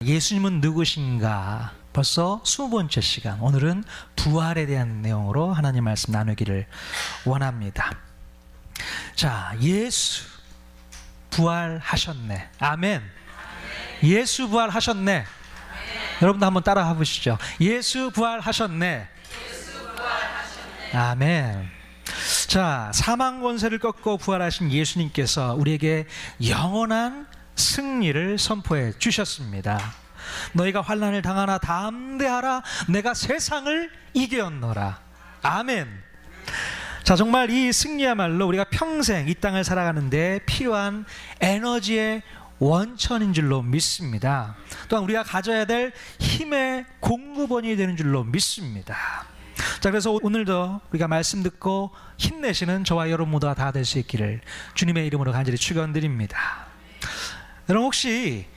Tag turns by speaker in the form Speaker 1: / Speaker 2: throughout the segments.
Speaker 1: 예수님은 누구신가? 벌써 20번째 시간, 오늘은 부활에 대한 내용으로 하나님 말씀 나누기를 원합니다. 자, 예수 부활하셨네. 아멘. 예수 부활하셨네. 여러분도 한번 따라 해보시죠. 예수 부활하셨네. 아멘. 자, 사망 권세를 꺾고 부활하신 예수님께서 우리에게 영원한 승리를 선포해 주셨습니다. 너희가 환난을 당하나 담대하라, 내가 세상을 이겼노라. 아멘. 자, 정말 이 승리야말로 우리가 평생 이 땅을 살아가는데 필요한 에너지의 원천인 줄로 믿습니다. 또한 우리가 가져야 될 힘의 공급원이 되는 줄로 믿습니다. 자, 그래서 오늘도 우리가 말씀 듣고 힘내시는 저와 여러분 모두가 다 될 수 있기를 주님의 이름으로 간절히 축원드립니다. 여러분, 혹시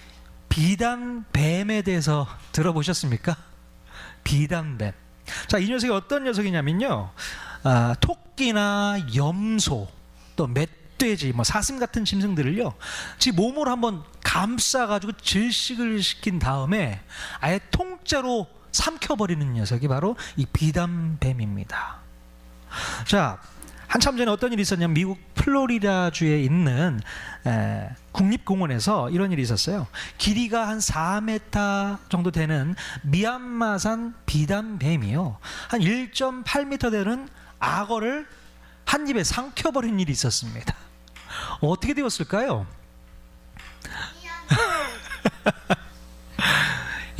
Speaker 1: 비단뱀에 대해서 들어보셨습니까? 비단뱀. 자, 이 녀석이 어떤 녀석이냐면요, 토끼나 염소, 또 멧돼지, 사슴 같은 짐승들을요, 지 몸으로 한번 감싸가지고 질식을 시킨 다음에 아예 통째로 삼켜버리는 녀석이 바로 이 비단뱀입니다. 자, 한참 전에 어떤 일이 있었냐면 미국 플로리다주에 있는 국립공원에서 이런 일이 있었어요. 길이가 한 4m 정도 되는 미얀마산 비단뱀이요, 한 1.8m 되는 악어를 한 입에 삼켜버린 일이 있었습니다. 어떻게 되었을까요?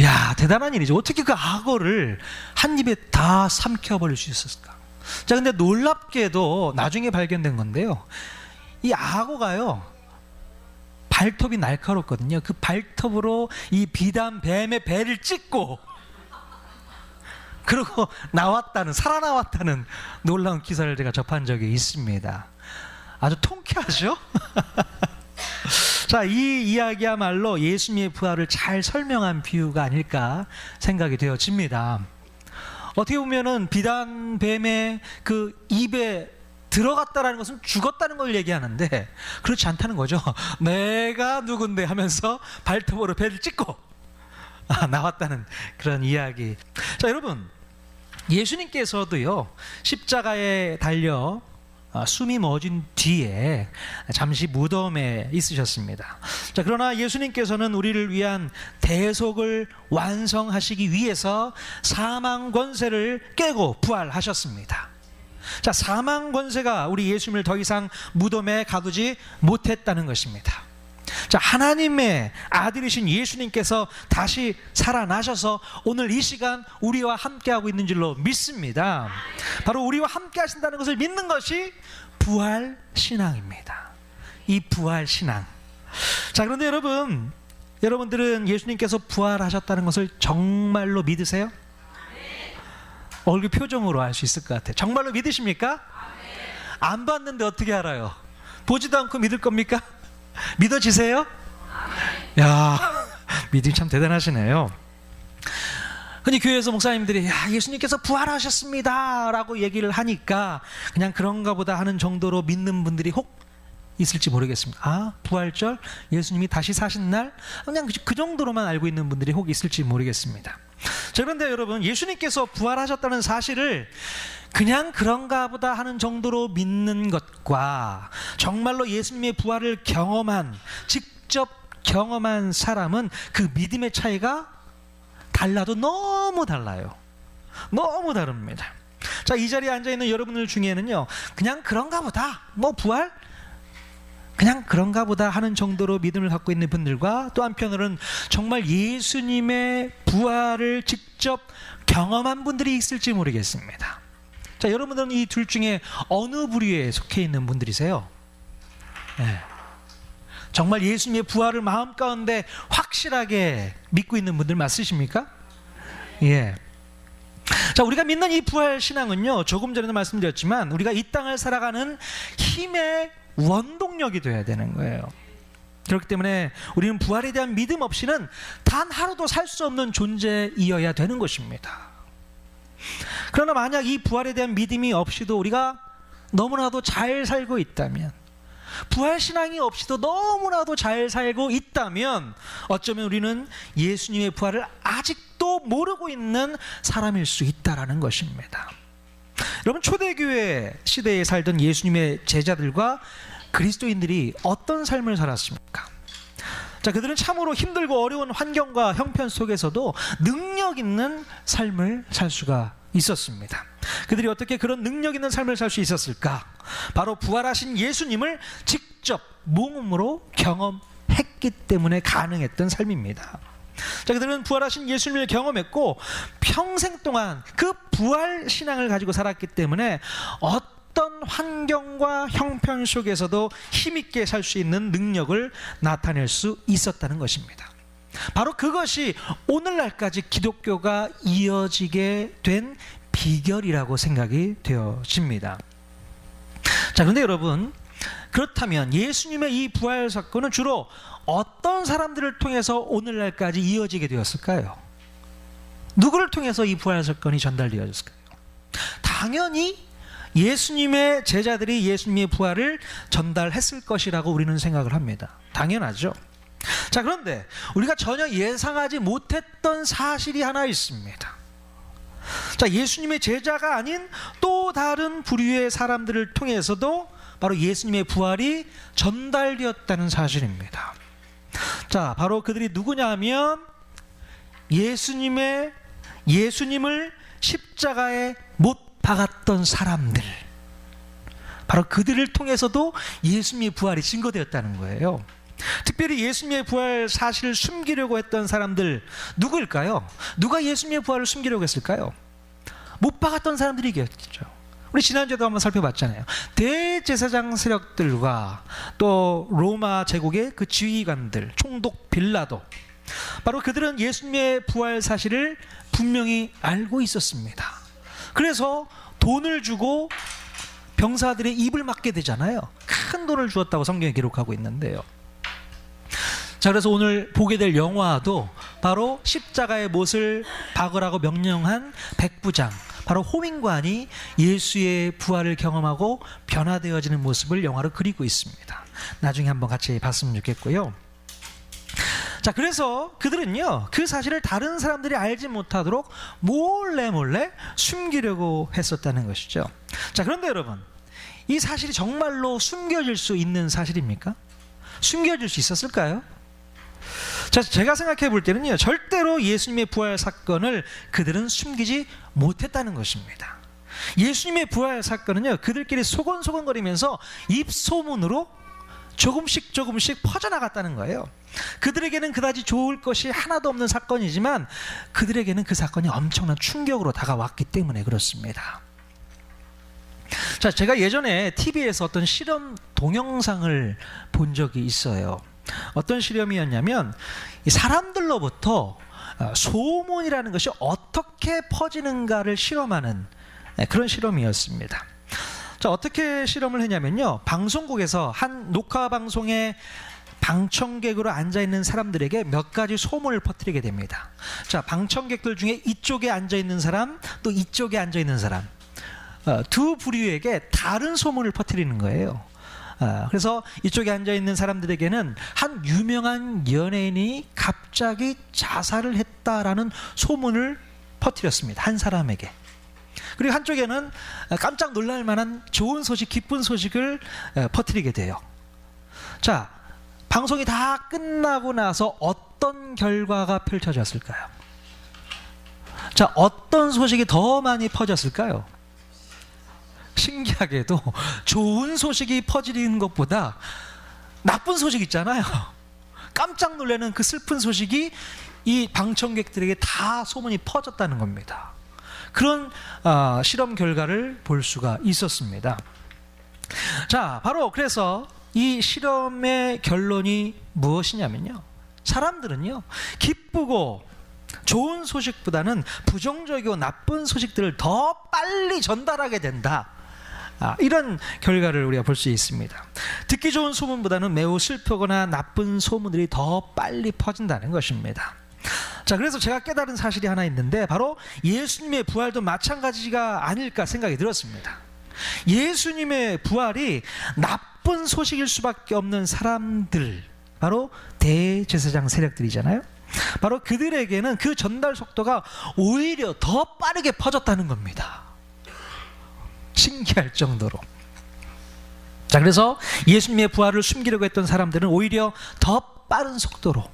Speaker 1: 야, 대단한 일이죠. 어떻게 그 악어를 한 입에 다 삼켜버릴 수 있었을까? 자, 근데 놀랍게도 나중에 발견된 건데요, 이 악어가요, 발톱이 날카롭거든요. 그 발톱으로 이 비단뱀의 배를 찢고 그리고 살아나왔다는 놀라운 기사를 제가 접한 적이 있습니다. 아주 통쾌하죠? 자, 이 이야기야말로 예수님의 부활을 잘 설명한 비유가 아닐까 생각이 되어집니다. 어떻게 보면은 비단뱀의 그 입에 들어갔다라는 것은 죽었다는 걸 얘기하는데 그렇지 않다는 거죠. 내가 누군데 하면서 발톱으로 배를 찢고 나왔다는 그런 이야기. 자, 여러분, 예수님께서도요, 십자가에 달려 숨이 멎은 뒤에 잠시 무덤에 있으셨습니다. 자, 그러나 예수님께서는 우리를 위한 대속을 완성하시기 위해서 사망 권세를 깨고 부활하셨습니다. 자, 사망 권세가 우리 예수님을 더 이상 무덤에 가두지 못했다는 것입니다. 자, 하나님의 아들이신 예수님께서 다시 살아나셔서 오늘 이 시간 우리와 함께하고 있는 줄로 믿습니다. 바로 우리와 함께 하신다는 것을 믿는 것이 부활신앙입니다. 이 부활신앙. 자, 그런데 여러분들은 예수님께서 부활하셨다는 것을 정말로 믿으세요? 얼굴 표정으로 알 수 있을 것 같아요. 정말로 믿으십니까? 안 봤는데 어떻게 알아요? 보지도 않고 믿을 겁니까? 믿어지세요? 야, 믿음이 참 대단하시네요. 흔히 교회에서 목사님들이 예수님께서 부활하셨습니다 라고 얘기를 하니까 그냥 그런가 보다 하는 정도로 믿는 분들이 혹 있을지 모르겠습니다. 아, 부활절? 예수님이 다시 사신 날? 그냥 그 정도로만 알고 있는 분들이 혹 있을지 모르겠습니다. 자, 그런데 여러분, 예수님께서 부활하셨다는 사실을 그냥 그런가 보다 하는 정도로 믿는 것과 정말로 예수님의 부활을 직접 경험한 사람은 그 믿음의 차이가 달라도 너무 달라요. 너무 다릅니다. 자, 이 자리에 앉아있는 여러분들 중에는요, 그냥 그런가 보다, 부활? 그냥 그런가 보다 하는 정도로 믿음을 갖고 있는 분들과 또 한편으로는 정말 예수님의 부활을 직접 경험한 분들이 있을지 모르겠습니다. 자, 여러분들은 이 둘 중에 어느 부류에 속해 있는 분들이세요? 네. 정말 예수님의 부활을 마음 가운데 확실하게 믿고 있는 분들 맞으십니까? 예. 자, 우리가 믿는 이 부활 신앙은요, 조금 전에도 말씀드렸지만 우리가 이 땅을 살아가는 힘의 원동력이 돼야 되는 거예요. 그렇기 때문에 우리는 부활에 대한 믿음 없이는 단 하루도 살 수 없는 존재이어야 되는 것입니다. 그러나 만약 이 부활에 대한 믿음이 없이도 우리가 너무나도 잘 살고 있다면, 부활신앙이 없이도 너무나도 잘 살고 있다면 어쩌면 우리는 예수님의 부활을 아직도 모르고 있는 사람일 수 있다는 것입니다. 여러분, 초대교회 시대에 살던 예수님의 제자들과 그리스도인들이 어떤 삶을 살았습니까? 자, 그들은 참으로 힘들고 어려운 환경과 형편 속에서도 능력 있는 삶을 살 수가 있었습니다. 그들이 어떻게 그런 능력 있는 삶을 살 수 있었을까? 바로 부활하신 예수님을 직접 몸으로 경험했기 때문에 가능했던 삶입니다. 자, 그들은 부활하신 예수님을 경험했고 평생 동안 그 부활 신앙을 가지고 살았기 때문에 어떤 환경과 형편 속에서도 힘있게 살 수 있는 능력을 나타낼 수 있었다는 것입니다. 바로 그것이 오늘날까지 기독교가 이어지게 된 비결이라고 생각이 되어집니다. 자, 그런데 여러분, 그렇다면 예수님의 이 부활 사건은 주로 어떤 사람들을 통해서 오늘날까지 이어지게 되었을까요? 누구를 통해서 이 부활 사건이 전달되어졌을까요? 당연히 예수님의 제자들이 예수님의 부활을 전달했을 것이라고 우리는 생각을 합니다. 당연하죠. 자, 그런데 우리가 전혀 예상하지 못했던 사실이 하나 있습니다. 자, 예수님의 제자가 아닌 또 다른 부류의 사람들을 통해서도 바로 예수님의 부활이 전달되었다는 사실입니다. 자, 바로 그들이 누구냐 하면 예수님을 십자가에 못 박았던 사람들, 바로 그들을 통해서도 예수님의 부활이 증거되었다는 거예요. 특별히 예수님의 부활 사실을 숨기려고 했던 사람들 누구일까요? 누가 예수님의 부활을 숨기려고 했을까요? 못 박았던 사람들이겠죠. 우리 지난주에도 한번 살펴봤잖아요. 대제사장 세력들과 또 로마 제국의 그 지휘관들, 총독 빌라도, 바로 그들은 예수님의 부활 사실을 분명히 알고 있었습니다. 그래서 돈을 주고 병사들의 입을 막게 되잖아요. 큰 돈을 주었다고 성경에 기록하고 있는데요. 자, 그래서 오늘 보게 될 영화도 바로 십자가의 못을 박으라고 명령한 백부장, 바로 호민관이 예수의 부활을 경험하고 변화되어지는 모습을 영화로 그리고 있습니다. 나중에 한번 같이 봤으면 좋겠고요. 자, 그래서 그들은요, 그 사실을 다른 사람들이 알지 못하도록 몰래 숨기려고 했었다는 것이죠. 자, 그런데 여러분, 이 사실이 정말로 숨겨질 수 있는 사실입니까? 숨겨질 수 있었을까요? 자, 제가 생각해 볼 때는요, 절대로 예수님의 부활 사건을 그들은 숨기지 못했다는 것입니다. 예수님의 부활 사건은요, 그들끼리 소곤소곤거리면서 입소문으로 조금씩 퍼져나갔다는 거예요. 그들에게는 그다지 좋을 것이 하나도 없는 사건이지만 그들에게는 그 사건이 엄청난 충격으로 다가왔기 때문에 그렇습니다. 자, 제가 예전에 TV에서 어떤 실험 동영상을 본 적이 있어요. 어떤 실험이었냐면 사람들로부터 소문이라는 것이 어떻게 퍼지는가를 실험하는 그런 실험이었습니다. 자, 어떻게 실험을 했냐면요, 방송국에서 한 녹화 방송에 방청객으로 앉아있는 사람들에게 몇 가지 소문을 퍼뜨리게 됩니다. 자, 방청객들 중에 이쪽에 앉아있는 사람, 또 이쪽에 앉아있는 사람, 두 부류에게 다른 소문을 퍼뜨리는 거예요. 그래서 이쪽에 앉아있는 사람들에게는 한 유명한 연예인이 갑자기 자살을 했다라는 소문을 퍼뜨렸습니다. 한 사람에게. 그리고 한쪽에는 깜짝 놀랄 만한 좋은 소식, 기쁜 소식을 퍼뜨리게 돼요. 자, 방송이 다 끝나고 나서 어떤 결과가 펼쳐졌을까요? 자, 어떤 소식이 더 많이 퍼졌을까요? 신기하게도 좋은 소식이 퍼지는 것보다 나쁜 소식 있잖아요. 깜짝 놀라는 그 슬픈 소식이 이 방청객들에게 다 소문이 퍼졌다는 겁니다. 그런 실험 결과를 볼 수가 있었습니다. 자, 바로 그래서 이 실험의 결론이 무엇이냐면요, 사람들은요, 기쁘고 좋은 소식보다는 부정적이고 나쁜 소식들을 더 빨리 전달하게 된다, 이런 결과를 우리가 볼 수 있습니다. 듣기 좋은 소문보다는 매우 슬프거나 나쁜 소문들이 더 빨리 퍼진다는 것입니다. 자, 그래서 제가 깨달은 사실이 하나 있는데 바로 예수님의 부활도 마찬가지가 아닐까 생각이 들었습니다. 예수님의 부활이 나쁜 나쁜 소식일 수밖에 없는 사람들, 바로 대제사장 세력들이잖아요. 바로 그들에게는 그 전달 속도가 오히려 더 빠르게 퍼졌다는 겁니다. 신기할 정도로. 자, 그래서 예수님의 부활을 숨기려고 했던 사람들은 오히려 더 빠른 속도로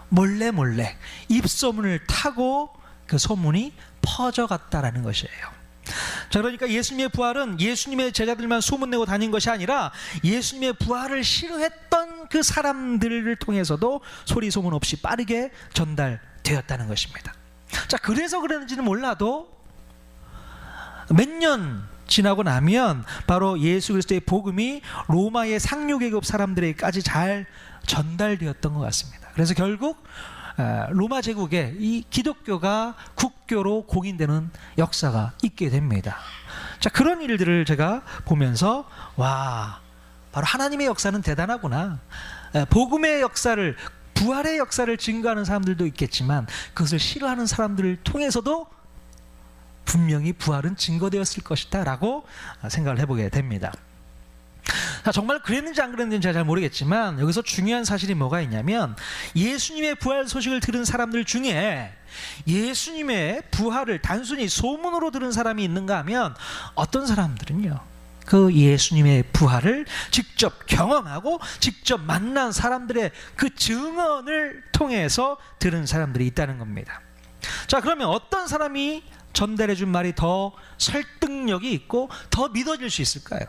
Speaker 1: 몰래 입소문을 타고 그 소문이 퍼져갔다라는 것이에요. 자, 그러니까 예수님의 부활은 예수님의 제자들만 소문내고 다닌 것이 아니라 예수님의 부활을 싫어했던 그 사람들을 통해서도 소리 소문 없이 빠르게 전달되었다는 것입니다. 자, 그래서 그런지는 몰라도 몇 년 지나고 나면 바로 예수 그리스도의 복음이 로마의 상류계급 사람들에게까지 잘 전달되었던 것 같습니다. 그래서 결국 로마 제국에 이 기독교가 국교로 공인되는 역사가 있게 됩니다. 자, 그런 일들을 제가 보면서 와, 바로 하나님의 역사는 대단하구나. 복음의 역사를, 부활의 역사를 증거하는 사람들도 있겠지만 그것을 싫어하는 사람들을 통해서도 분명히 부활은 증거되었을 것이다 라고 생각을 해보게 됩니다. 자, 정말 그랬는지 안 그랬는지는 제가 잘 모르겠지만 여기서 중요한 사실이 뭐가 있냐면 예수님의 부활 소식을 들은 사람들 중에 예수님의 부활을 단순히 소문으로 들은 사람이 있는가 하면 어떤 사람들은요, 그 예수님의 부활을 직접 경험하고 직접 만난 사람들의 그 증언을 통해서 들은 사람들이 있다는 겁니다. 자, 그러면 어떤 사람이 전달해 준 말이 더 설득력이 있고 더 믿어질 수 있을까요?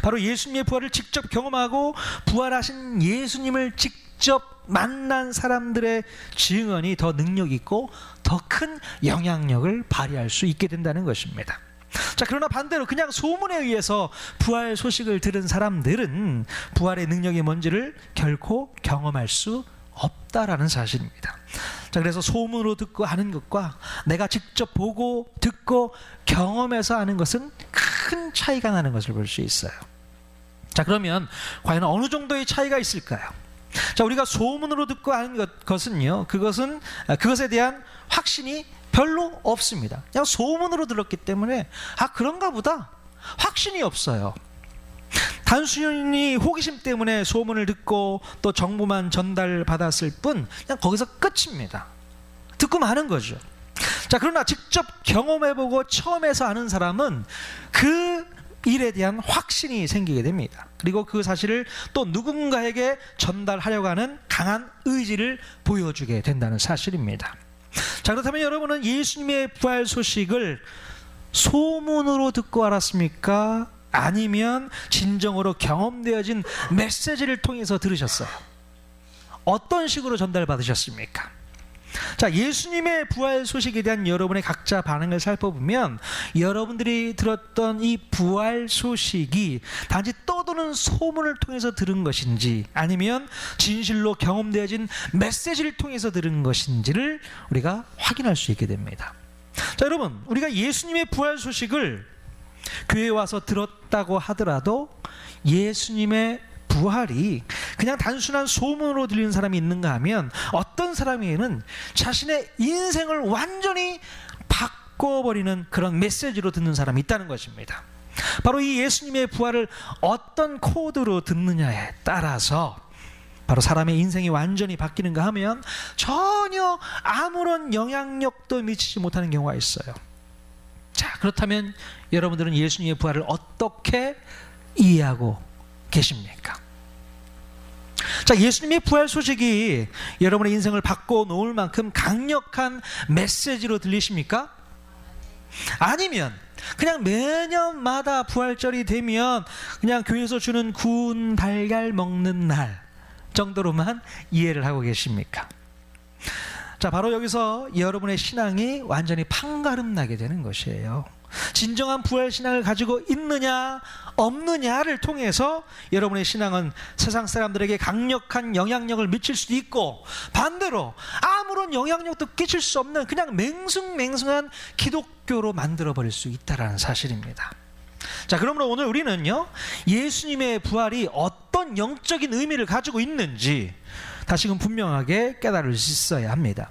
Speaker 1: 바로 예수님의 부활을 직접 경험하고 부활하신 예수님을 직접 만난 사람들의 증언이 더 능력 있고 더 큰 영향력을 발휘할 수 있게 된다는 것입니다. 자, 그러나 반대로 그냥 소문에 의해서 부활 소식을 들은 사람들은 부활의 능력이 뭔지를 결코 경험할 수 없다라는 사실입니다. 자, 그래서 소문으로 듣고 하는 것과 내가 직접 보고 듣고 경험해서 하는 것은 큰 차이가 나는 것을 볼 수 있어요. 자, 그러면 과연 어느 정도의 차이가 있을까요? 자, 우리가 소문으로 듣고 하는 것은요, 그것에 대한 확신이 별로 없습니다. 그냥 소문으로 들었기 때문에 그런가 보다 확신이 없어요. 단순히 호기심 때문에 소문을 듣고 또 정보만 전달받았을 뿐 그냥 거기서 끝입니다. 듣고 마는 거죠. 자, 그러나 직접 경험해보고 처음에서 아는 사람은 그 일에 대한 확신이 생기게 됩니다. 그리고 그 사실을 또 누군가에게 전달하려고 하는 강한 의지를 보여주게 된다는 사실입니다. 자, 그렇다면 여러분은 예수님의 부활 소식을 소문으로 듣고 알았습니까? 아니면 진정으로 경험되어진 메시지를 통해서 들으셨어요? 어떤 식으로 전달받으셨습니까? 자, 예수님의 부활 소식에 대한 여러분의 각자 반응을 살펴보면 여러분들이 들었던 이 부활 소식이 단지 떠도는 소문을 통해서 들은 것인지 아니면 진실로 경험되어진 메시지를 통해서 들은 것인지를 우리가 확인할 수 있게 됩니다. 자, 여러분, 우리가 예수님의 부활 소식을 교회에 와서 들었다고 하더라도 예수님의 부활이 그냥 단순한 소문으로 들리는 사람이 있는가 하면 어떤 사람에게는 자신의 인생을 완전히 바꿔버리는 그런 메시지로 듣는 사람이 있다는 것입니다. 바로 이 예수님의 부활을 어떤 코드로 듣느냐에 따라서 바로 사람의 인생이 완전히 바뀌는가 하면 전혀 아무런 영향력도 미치지 못하는 경우가 있어요. 자, 그렇다면 여러분들은 예수님의 부활을 어떻게 이해하고 계십니까? 자, 예수님의 부활 소식이 여러분의 인생을 바꿔놓을 만큼 강력한 메시지로 들리십니까? 아니면 그냥 매년마다 부활절이 되면 그냥 교회에서 주는 구운 달걀 먹는 날 정도로만 이해를 하고 계십니까? 자, 바로 여기서 여러분의 신앙이 완전히 판가름 나게 되는 것이에요. 진정한 부활 신앙을 가지고 있느냐 없느냐를 통해서 여러분의 신앙은 세상 사람들에게 강력한 영향력을 미칠 수도 있고 반대로 아무런 영향력도 끼칠 수 없는 그냥 맹숭맹숭한 기독교로 만들어버릴 수 있다는 사실입니다. 자, 그러므로 오늘 우리는요, 예수님의 부활이 어떤 영적인 의미를 가지고 있는지 다시금 분명하게 깨달을 수 있어야 합니다.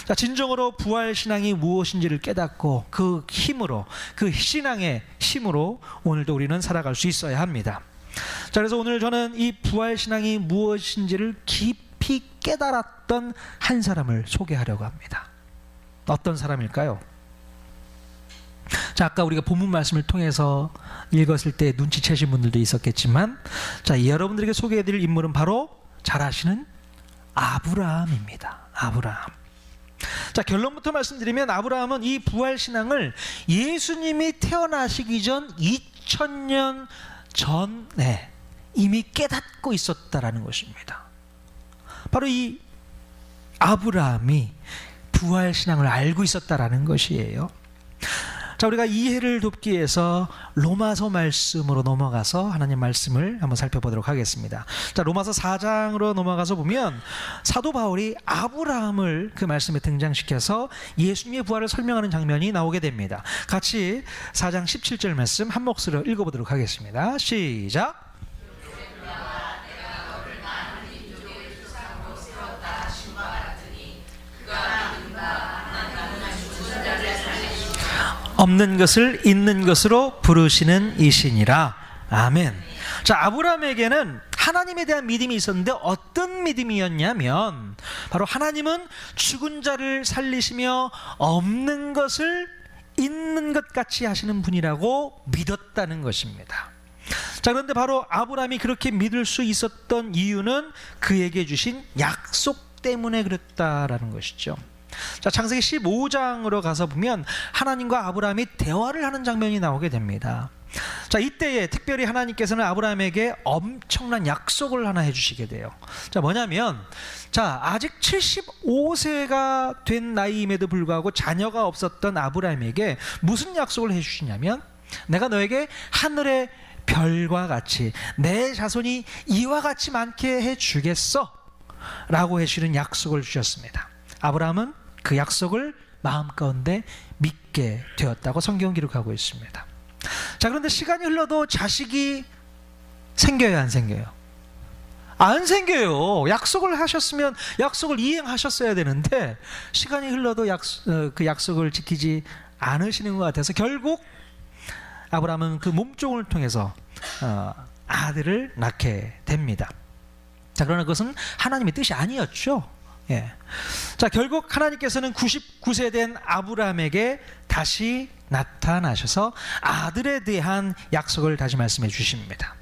Speaker 1: 자, 진정으로 부활 신앙이 무엇인지를 깨닫고 그 힘으로, 그 신앙의 힘으로 오늘도 우리는 살아갈 수 있어야 합니다. 자, 그래서 오늘 저는 이 부활신앙이 무엇인지를 깊이 깨달았던 한 사람을 소개하려고 합니다. 어떤 사람일까요? 자, 아까 우리가 본문 말씀을 통해서 읽었을 때 눈치채신 분들도 있었겠지만, 자, 여러분들에게 소개해드릴 인물은 바로 잘 아시는 아브라함입니다. 아브라함. 자, 결론부터 말씀드리면 아브라함은 이 부활신앙을 예수님이 태어나시기 전 2000년 전에 이미 깨닫고 있었다라는 것입니다. 바로 이 아브라함이 부활신앙을 알고 있었다라는 것이에요. 자, 우리가 이해를 돕기 위해서 로마서 말씀으로 넘어가서 하나님 말씀을 한번 살펴보도록 하겠습니다. 자, 로마서 4장으로 넘어가서 보면 사도 바울이 아브라함을 그 말씀에 등장시켜서 예수님의 부활을 설명하는 장면이 나오게 됩니다. 같이 4장 17절 말씀 한 목소리로 읽어보도록 하겠습니다. 시작. 없는 것을 있는 것으로 부르시는 이시니라. 아멘. 자, 아브라함에게는 하나님에 대한 믿음이 있었는데 어떤 믿음이었냐면 바로 하나님은 죽은 자를 살리시며 없는 것을 있는 것 같이 하시는 분이라고 믿었다는 것입니다. 자, 그런데 바로 아브라함이 그렇게 믿을 수 있었던 이유는 그에게 주신 약속 때문에 그랬다라는 것이죠. 자, 창세기 15장으로 가서 보면 하나님과 아브라함이 대화를 하는 장면이 나오게 됩니다. 자, 이때에 특별히 하나님께서는 아브라함에게 엄청난 약속을 하나 해주시게 돼요. 자, 뭐냐면, 자, 아직 75세가 된 나이임에도 불구하고 자녀가 없었던 아브라함에게 무슨 약속을 해주시냐면, 내가 너에게 하늘의 별과 같이 내 자손이 이와 같이 많게 해주겠어 라고 해주시는 약속을 주셨습니다. 아브라함은 그 약속을 마음 가운데 믿게 되었다고 성경은 기록하고 있습니다. 자, 그런데 시간이 흘러도 자식이 생겨요, 안 생겨요? 안 생겨요. 약속을 하셨으면 약속을 이행하셨어야 되는데 시간이 흘러도 그 약속을 지키지 않으시는 것 같아서 결국 아브라함은 그 몸종을 통해서 아들을 낳게 됩니다. 자, 그러나 그것은 하나님의 뜻이 아니었죠. 예. 자, 결국 하나님께서는 99세 된 아브라함에게 다시 나타나셔서 아들에 대한 약속을 다시 말씀해 주십니다.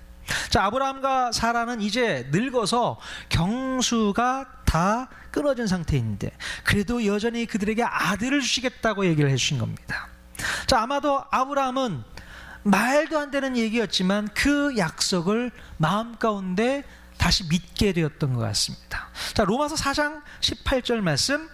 Speaker 1: 자, 아브라함과 사라는 이제 늙어서 경수가 다 끊어진 상태인데 그래도 여전히 그들에게 아들을 주시겠다고 얘기를 해주신 겁니다. 자, 아마도 아브라함은 말도 안 되는 얘기였지만 그 약속을 마음 가운데 다시 믿게 되었던 것 같습니다. 자, 로마서 4장 18절 말씀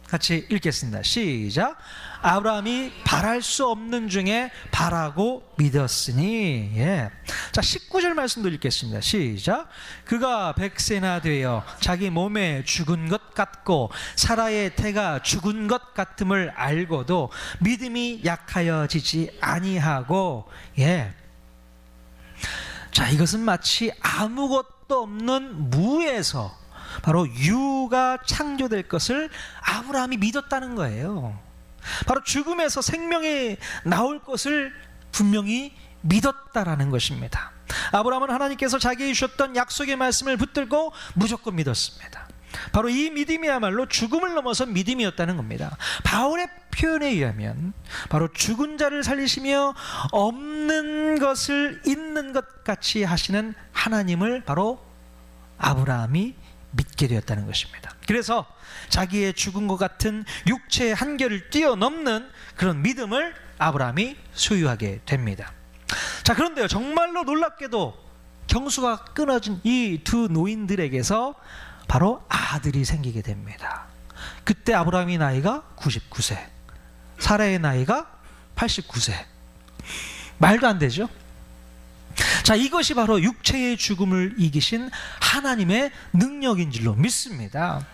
Speaker 1: 같이 읽겠습니다. 시작. 아브라함이 바랄 수 없는 중에 바라고 믿었으니. 예. 자, 19절 말씀도 읽겠습니다. 시작. 그가 100세나 되어 자기 몸에 죽은 것 같고 사라의 태가 죽은 것 같음을 알고도 믿음이 약하여지지 아니하고. 예. 자, 이것은 마치 아무것도 없는 무에서 바로 유가 창조될 것을 아브라함이 믿었다는 거예요. 바로 죽음에서 생명이 나올 것을 분명히 믿었다라는 것입니다. 아브라함은 하나님께서 자기에게 주셨던 약속의 말씀을 붙들고 무조건 믿었습니다. 바로 이 믿음이야말로 죽음을 넘어선 믿음이었다는 겁니다. 바울의 표현에 의하면 바로 죽은 자를 살리시며 없는 것을 있는 것 같이 하시는 하나님을 바로 아브라함이 믿게 되었다는 것입니다. 그래서 자기의 죽은 것 같은 육체의 한계를 뛰어넘는 그런 믿음을 아브라함이 소유하게 됩니다. 자, 그런데요, 정말로 놀랍게도 경수가 끊어진 이 두 노인들에게서 바로 아들이 생기게 됩니다. 그때 아브라함의 나이가 99세, 사라의 나이가 89세. 말도 안 되죠? 자, 이것이 바로 육체의 죽음을 이기신 하나님의 능력인 줄로 믿습니다.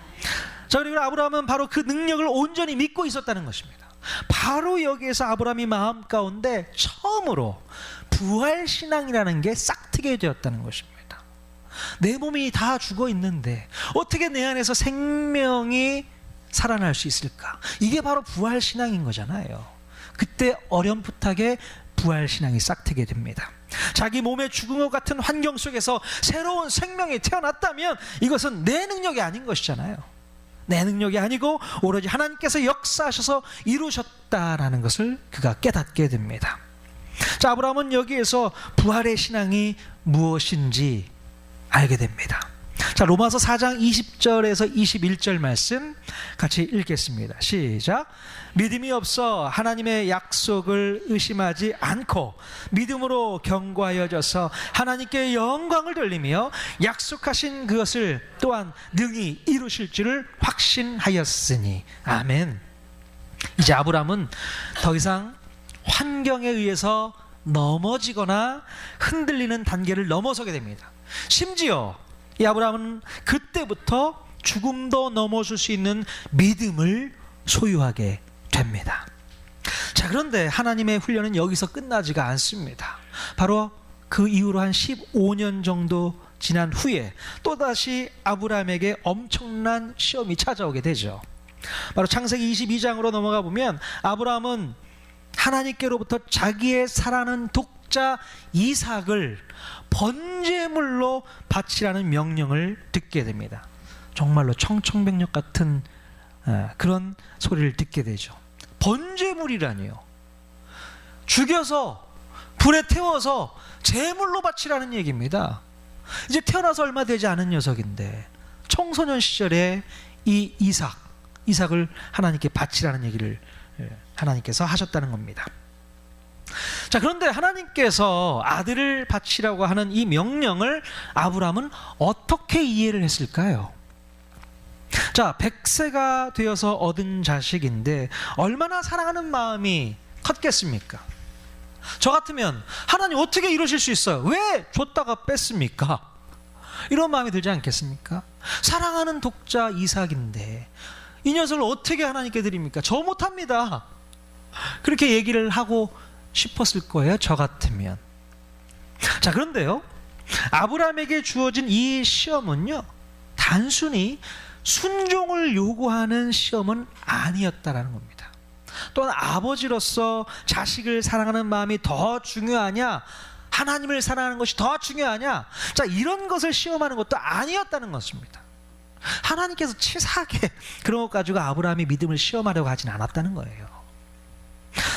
Speaker 1: 자, 그리고 아브라함은 바로 그 능력을 온전히 믿고 있었다는 것입니다. 바로 여기에서 아브라함이 마음 가운데 처음으로 부활신앙이라는 게 싹트게 되었다는 것입니다. 내 몸이 다 죽어 있는데 어떻게 내 안에서 생명이 살아날 수 있을까? 이게 바로 부활신앙인 거잖아요. 그때 어렴풋하게 부활신앙이 싹트게 됩니다. 자기 몸에 죽은 것 같은 환경 속에서 새로운 생명이 태어났다면 이것은 내 능력이 아닌 것이잖아요. 내 능력이 아니고 오로지 하나님께서 역사하셔서 이루셨다라는 것을 그가 깨닫게 됩니다. 자, 아브라함은 여기에서 부활의 신앙이 무엇인지 알게 됩니다. 자, 로마서 4장 20절에서 21절 말씀 같이 읽겠습니다. 시작. 믿음이 없어 하나님의 약속을 의심하지 않고 믿음으로 견고하여져서 하나님께 영광을 돌리며 약속하신 그것을 또한 능히 이루실 줄을 확신하였으니. 아멘. 이제 아브라함은 더 이상 환경에 의해서 넘어지거나 흔들리는 단계를 넘어서게 됩니다. 심지어 이 아브라함은 그때부터 죽음도 넘어설 수 있는 믿음을 소유하게 됩니다. 자, 그런데 하나님의 훈련은 여기서 끝나지가 않습니다. 바로 그 이후로 한 15년 정도 지난 후에 또다시 아브라함에게 엄청난 시험이 찾아오게 되죠. 바로 창세기 22장으로 넘어가 보면 아브라함은 하나님께로부터 자기의 사랑하는 독자 이삭을 번제물로 바치라는 명령을 듣게 됩니다. 정말로 청천벽력 같은 그런 소리를 듣게 되죠. 번제물이라니요. 죽여서 불에 태워서 제물로 바치라는 얘기입니다. 이제 태어나서 얼마 되지 않은 녀석인데 청소년 시절에 이 이삭을 하나님께 바치라는 얘기를 하나님께서 하셨다는 겁니다. 자, 그런데 하나님께서 아들을 바치라고 하는 이 명령을 아브라함은 어떻게 이해를 했을까요? 자, 100세가 되어서 얻은 자식인데 얼마나 사랑하는 마음이 컸겠습니까? 저 같으면 하나님 어떻게 이러실 수 있어요? 왜 줬다가 뺐습니까? 이런 마음이 들지 않겠습니까? 사랑하는 독자 이삭인데 이 녀석을 어떻게 하나님께 드립니까? 저 못합니다. 그렇게 얘기를 하고 싶었을 거예요, 저 같으면. 자, 그런데요, 아브라함에게 주어진 이 시험은요, 단순히 순종을 요구하는 시험은 아니었다라는 겁니다. 또한 아버지로서 자식을 사랑하는 마음이 더 중요하냐, 하나님을 사랑하는 것이 더 중요하냐, 자, 이런 것을 시험하는 것도 아니었다는 것입니다. 하나님께서 치사하게 그런 것 가지고 아브라함이 믿음을 시험하려고 하진 않았다는 거예요.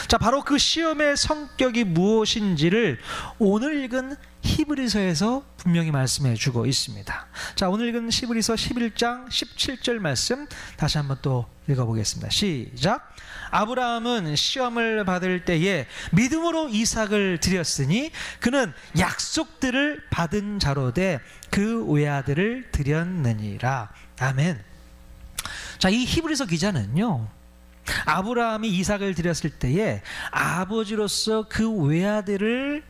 Speaker 1: 자, 바로 그 시험의 성격이 무엇인지를 오늘 읽은 히브리서에서 분명히 말씀해 주고 있습니다. 자, 오늘 읽은 히브리서 11장 17절 말씀 다시 한번 또 읽어보겠습니다. 시작. 아브라함은 시험을 받을 때에 믿음으로 이삭을 드렸으니 그는 약속들을 받은 자로 돼 그 외아들을 드렸느니라. 아멘. 자, 이 히브리서 기자는요, 아브라함이 이삭을 드렸을 때에 아버지로서 그 외아들을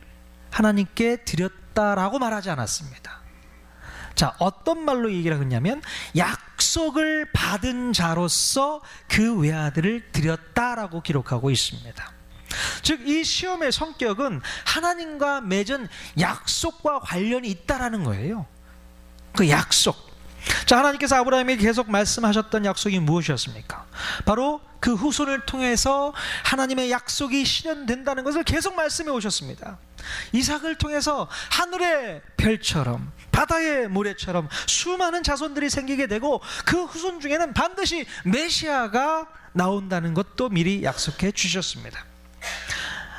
Speaker 1: 하나님께 드렸다라고 말하지 않았습니다. 자, 어떤 말로 얘기를 하냐면 약속을 받은 자로서 그 외아들을 드렸다라고 기록하고 있습니다. 즉, 이 시험의 성격은 하나님과 맺은 약속과 관련이 있다라는 거예요. 그 약속. 자, 하나님께서 아브라함에게 계속 말씀하셨던 약속이 무엇이었습니까? 바로 그 후손을 통해서 하나님의 약속이 실현된다는 것을 계속 말씀해 오셨습니다. 이삭을 통해서 하늘의 별처럼 바다의 모래처럼 수많은 자손들이 생기게 되고 그 후손 중에는 반드시 메시아가 나온다는 것도 미리 약속해 주셨습니다.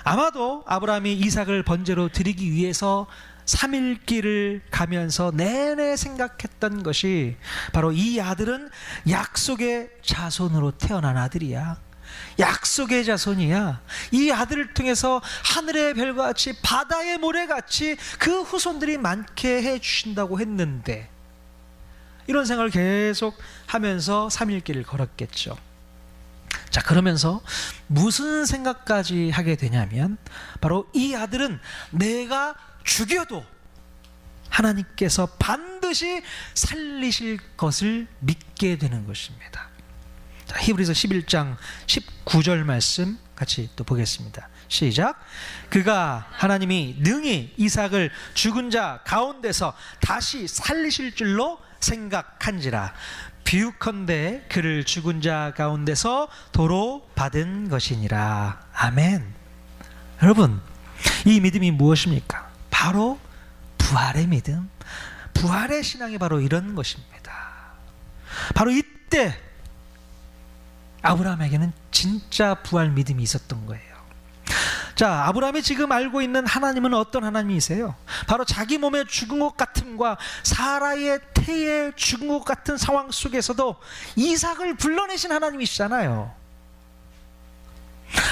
Speaker 1: 아마도 아브라함이 이삭을 번제로 드리기 위해서 3일길을 가면서 내내 생각했던 것이 바로 이 아들은 약속의 자손으로 태어난 아들이야. 약속의 자손이야. 이 아들을 통해서 하늘의 별과 같이 바다의 모래같이 그 후손들이 많게 해 주신다고 했는데, 이런 생각을 계속 하면서 3일길을 걸었겠죠. 자, 그러면서 무슨 생각까지 하게 되냐면 바로 이 아들은 내가 죽여도 하나님께서 반드시 살리실 것을 믿게 되는 것입니다. 자, 히브리서 11장 19절 말씀 같이 또 보겠습니다. 시작. 그가 하나님이 능히 이삭을 죽은 자 가운데서 다시 살리실 줄로 생각한지라. 비유컨대 그를 죽은 자 가운데서 도로 받은 것이니라. 아멘. 여러분, 이 믿음이 무엇입니까? 바로 부활의 믿음, 부활의 신앙이 바로 이런 것입니다. 바로 이때 아브라함에게는 진짜 부활 믿음이 있었던 거예요. 자, 아브라함이 지금 알고 있는 하나님은 어떤 하나님이세요? 바로 자기 몸에 죽은 것 같음과 사라의 태에 죽은 것 같은 상황 속에서도 이삭을 불러내신 하나님이시잖아요.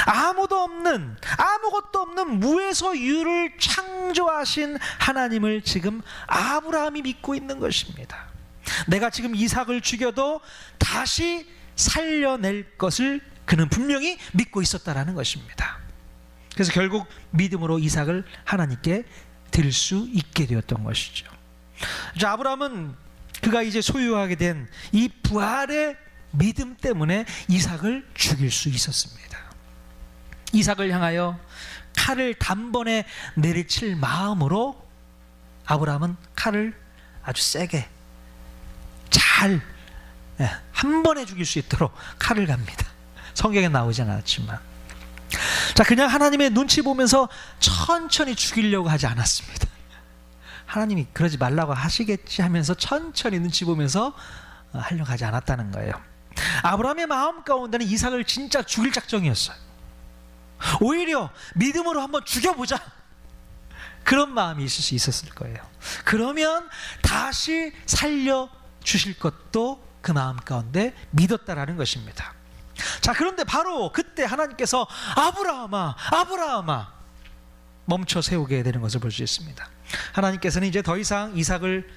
Speaker 1: 아무것도 없는 무에서 유를 창조하신 하나님을 지금 아브라함이 믿고 있는 것입니다. 내가 지금 이삭을 죽여도 다시 살려낼 것을 그는 분명히 믿고 있었다라는 것입니다. 그래서 결국 믿음으로 이삭을 하나님께 드릴 수 있게 되었던 것이죠. 자, 아브라함은 그가 이제 소유하게 된 이 부활의 믿음 때문에 이삭을 죽일 수 있었습니다. 이삭을 향하여 칼을 단번에 내리칠 마음으로 아브라함은 칼을 아주 세게 잘 한 번에 죽일 수 있도록 칼을 갑니다. 성경에 나오지 않았지만, 자, 그냥 하나님의 눈치 보면서 천천히 죽이려고 하지 않았습니다. 하나님이 그러지 말라고 하시겠지 하면서 천천히 눈치 보면서 하려고 하지 않았다는 거예요. 아브라함의 마음 가운데는 이삭을 진짜 죽일 작정이었어요. 오히려 믿음으로 한번 죽여보자, 그런 마음이 있을 수 있었을 거예요. 그러면 다시 살려주실 것도 그 마음 가운데 믿었다라는 것입니다. 자, 그런데 바로 그때 하나님께서 아브라함아, 아브라함아 멈춰 세우게 되는 것을 볼 수 있습니다. 하나님께서는 이제 더 이상 이삭을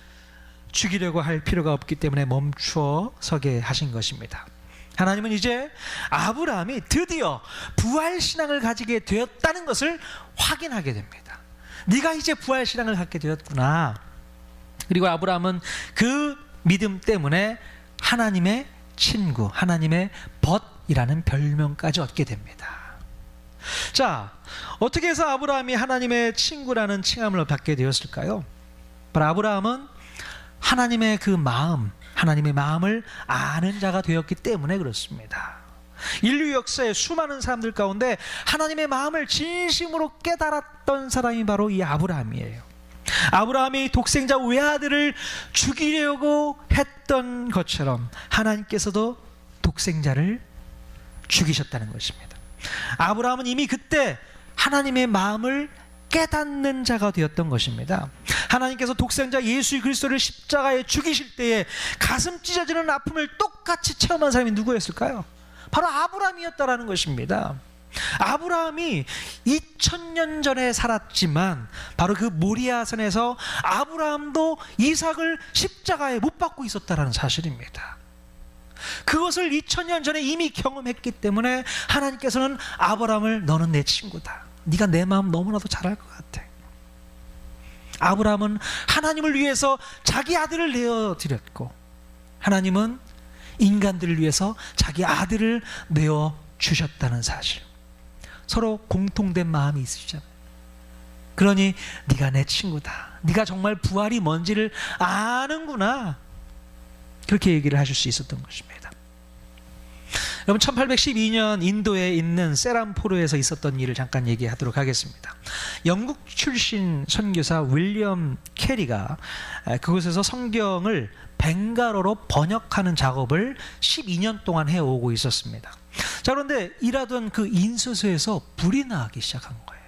Speaker 1: 죽이려고 할 필요가 없기 때문에 멈추어 서게 하신 것입니다. 하나님은 이제 아브라함이 드디어 부활신앙을 가지게 되었다는 것을 확인하게 됩니다. 네가 이제 부활신앙을 갖게 되었구나. 그리고 아브라함은 그 믿음 때문에 하나님의 친구, 하나님의 벗이라는 별명까지 얻게 됩니다. 자, 어떻게 해서 아브라함이 하나님의 친구라는 칭함을 받게 되었을까요? 바로 아브라함은 하나님의 그 마음, 하나님의 마음을 아는 자가 되었기 때문에 그렇습니다. 인류 역사의 수많은 사람들 가운데 하나님의 마음을 진심으로 깨달았던 사람이 바로 이 아브라함이에요. 아브라함이 독생자 외아들을 죽이려고 했던 것처럼 하나님께서도 독생자를 죽이셨다는 것입니다. 아브라함은 이미 그때 하나님의 마음을 깨닫는 자가 되었던 것입니다. 하나님께서 독생자 예수 그리스도를 십자가에 죽이실 때에 가슴 찢어지는 아픔을 똑같이 체험한 사람이 누구였을까요? 바로 아브라함이었다라는 것입니다. 아브라함이 2000년 전에 살았지만 바로 그 모리아산에서 아브라함도 이삭을 십자가에 못 박고 있었다라는 사실입니다. 그것을 2000년 전에 이미 경험했기 때문에 하나님께서는 아브라함을 너는 내 친구다, 네가 내 마음 너무나도 잘 알 것 같아. 아브라함은 하나님을 위해서 자기 아들을 내어드렸고 하나님은 인간들을 위해서 자기 아들을 내어주셨다는 사실, 서로 공통된 마음이 있으시잖아요. 그러니 네가 내 친구다, 네가 정말 부활이 뭔지를 아는구나, 그렇게 얘기를 하실 수 있었던 것입니다. 여러분, 1812년 인도에 있는 세람포르에서 있었던 일을 잠깐 얘기하도록 하겠습니다. 영국 출신 선교사 윌리엄 캐리가 그곳에서 성경을 벵갈어로 번역하는 작업을 12년 동안 해오고 있었습니다. 자, 그런데 일하던 그 인쇄소에서 불이 나기 시작한 거예요.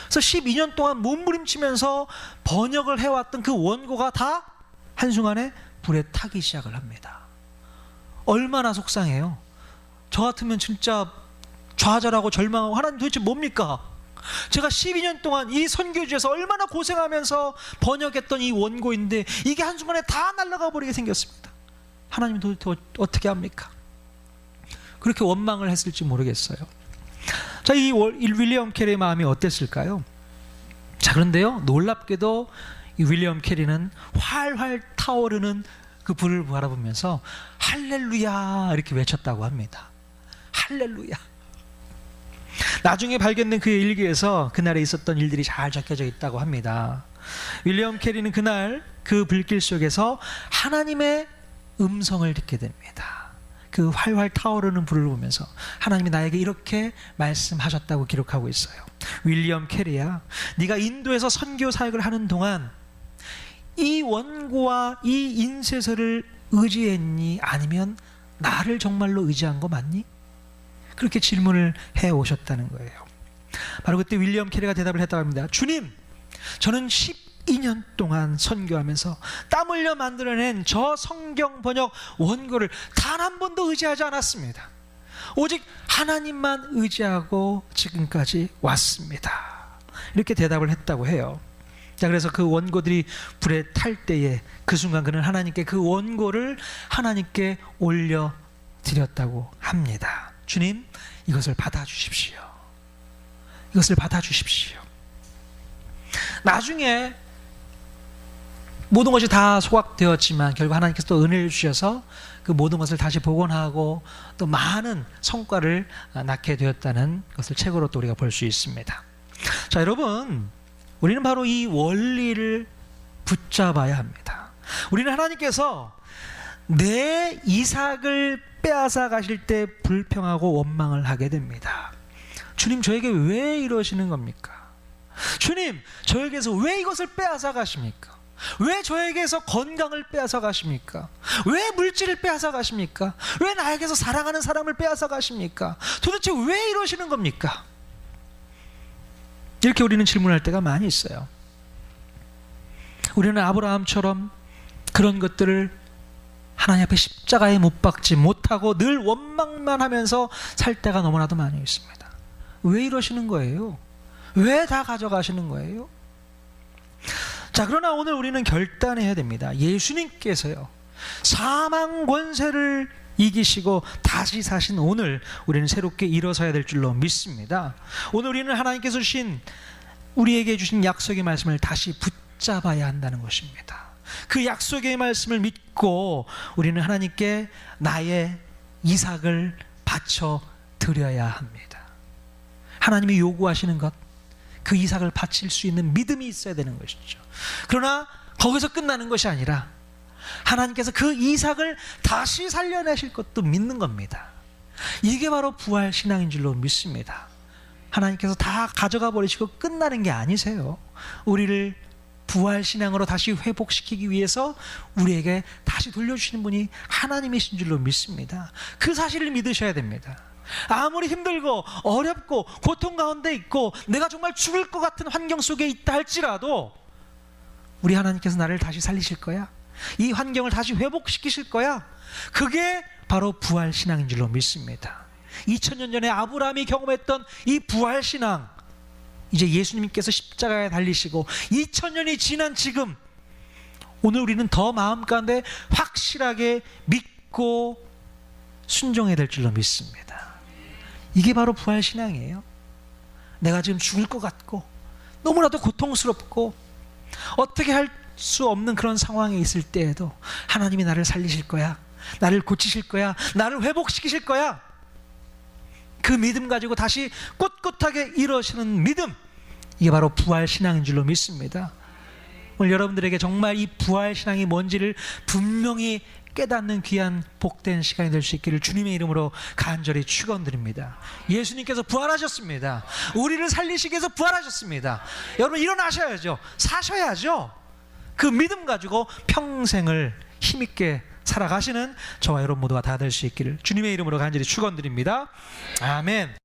Speaker 1: 그래서 12년 동안 몸부림치면서 번역을 해왔던 그 원고가 다 한순간에 불에 타기 시작을 합니다. 얼마나 속상해요. 저 같으면 진짜 좌절하고 절망하고, 하나님 도대체 뭡니까? 제가 12년 동안 이 선교지에서 얼마나 고생하면서 번역했던 이 원고인데 이게 한순간에 다 날아가 버리게 생겼습니다. 하나님 도대체 어떻게 합니까? 그렇게 원망을 했을지 모르겠어요. 자, 이 윌리엄 캐리의 마음이 어땠을까요? 자, 그런데요, 놀랍게도 이 윌리엄 캐리는 활활 타오르는 그 불을 바라보면서 할렐루야 이렇게 외쳤다고 합니다. 할렐루야. 나중에 발견된 그의 일기에서 그날에 있었던 일들이 잘 적혀져 있다고 합니다. 윌리엄 캐리는 그날 그 불길 속에서 하나님의 음성을 듣게 됩니다. 그 활활 타오르는 불을 보면서 하나님이 나에게 이렇게 말씀하셨다고 기록하고 있어요. 윌리엄 캐리야, 네가 인도에서 선교 사역을 하는 동안 이 원고와 이 인쇄서를 의지했니? 아니면 나를 정말로 의지한 거 맞니? 그렇게 질문을 해 오셨다는 거예요. 바로 그때 윌리엄 캐리가 대답을 했다고 합니다. 주님, 저는 12년 동안 선교하면서 땀 흘려 만들어낸 저 성경 번역 원고를 단 한 번도 의지하지 않았습니다. 오직 하나님만 의지하고 지금까지 왔습니다. 이렇게 대답을 했다고 해요. 자, 그래서 그 원고들이 불에 탈 때에 그 순간 그는 하나님께 그 원고를 하나님께 올려드렸다고 합니다. 주님, 이것을 받아주십시오. 이것을 받아주십시오. 나중에 모든 것이 다 소각되었지만 결국 하나님께서 또 은혜를 주셔서 그 모든 것을 다시 복원하고 또 많은 성과를 낳게 되었다는 것을 책으로 또 우리가 볼 수 있습니다. 자, 여러분, 우리는 바로 이 원리를 붙잡아야 합니다. 우리는 하나님께서 내 이삭을 빼앗아 가실 때 불평하고 원망을 하게 됩니다. 주님, 저에게 왜 이러시는 겁니까? 주님, 저에게서 왜 이것을 빼앗아 가십니까? 왜 저에게서 건강을 빼앗아 가십니까? 왜 물질을 빼앗아 가십니까? 왜 나에게서 사랑하는 사람을 빼앗아 가십니까? 도대체 왜 이러시는 겁니까? 이렇게 우리는 질문할 때가 많이 있어요. 우리는 아브라함처럼 그런 것들을 하나님 앞에 십자가에 못 박지 못하고 늘 원망만 하면서 살 때가 너무나도 많이 있습니다. 왜 이러시는 거예요? 왜 다 가져가시는 거예요? 자, 그러나 오늘 우리는 결단해야 됩니다. 예수님께서요, 사망 권세를 이기시고 다시 사신 오늘 우리는 새롭게 일어서야 될 줄로 믿습니다. 오늘 우리는 하나님께서 주신, 우리에게 주신 약속의 말씀을 다시 붙잡아야 한다는 것입니다. 그 약속의 말씀을 믿고 우리는 하나님께 나의 이삭을 바쳐 드려야 합니다. 하나님이 요구하시는 것, 그 이삭을 바칠 수 있는 믿음이 있어야 되는 것이죠. 그러나 거기서 끝나는 것이 아니라 하나님께서 그 이삭을 다시 살려내실 것도 믿는 겁니다. 이게 바로 부활 신앙인 줄로 믿습니다. 하나님께서 다 가져가 버리시고 끝나는 게 아니세요. 우리를 부활 신앙으로 다시 회복시키기 위해서 우리에게 다시 돌려주시는 분이 하나님이신 줄로 믿습니다. 그 사실을 믿으셔야 됩니다. 아무리 힘들고 어렵고 고통 가운데 있고 내가 정말 죽을 것 같은 환경 속에 있다 할지라도 우리 하나님께서 나를 다시 살리실 거야, 이 환경을 다시 회복시키실 거야, 그게 바로 부활신앙인 줄로 믿습니다. 2000년 전에 아브라함이 경험했던 이 부활신앙, 이제 예수님께서 십자가에 달리시고 2000년이 지난 지금 오늘 우리는 더 마음 가운데 확실하게 믿고 순종해야 될 줄로 믿습니다. 이게 바로 부활신앙이에요. 내가 지금 죽을 것 같고 너무나도 고통스럽고 어떻게 할 수 없는 그런 상황에 있을 때에도 하나님이 나를 살리실 거야, 나를 고치실 거야, 나를 회복시키실 거야, 그 믿음 가지고 다시 꿋꿋하게 일어서는 믿음, 이게 바로 부활신앙인 줄로 믿습니다. 오늘 여러분들에게 정말 이 부활신앙이 뭔지를 분명히 깨닫는 귀한 복된 시간이 될 수 있기를 주님의 이름으로 간절히 축원드립니다. 예수님께서 부활하셨습니다. 우리를 살리시기 위해서 부활하셨습니다. 여러분 일어나셔야죠. 사셔야죠. 그 믿음 가지고 평생을 힘있게 살아가시는 저와 여러분 모두가 다 될 수 있기를 주님의 이름으로 간절히 축원드립니다. 아멘.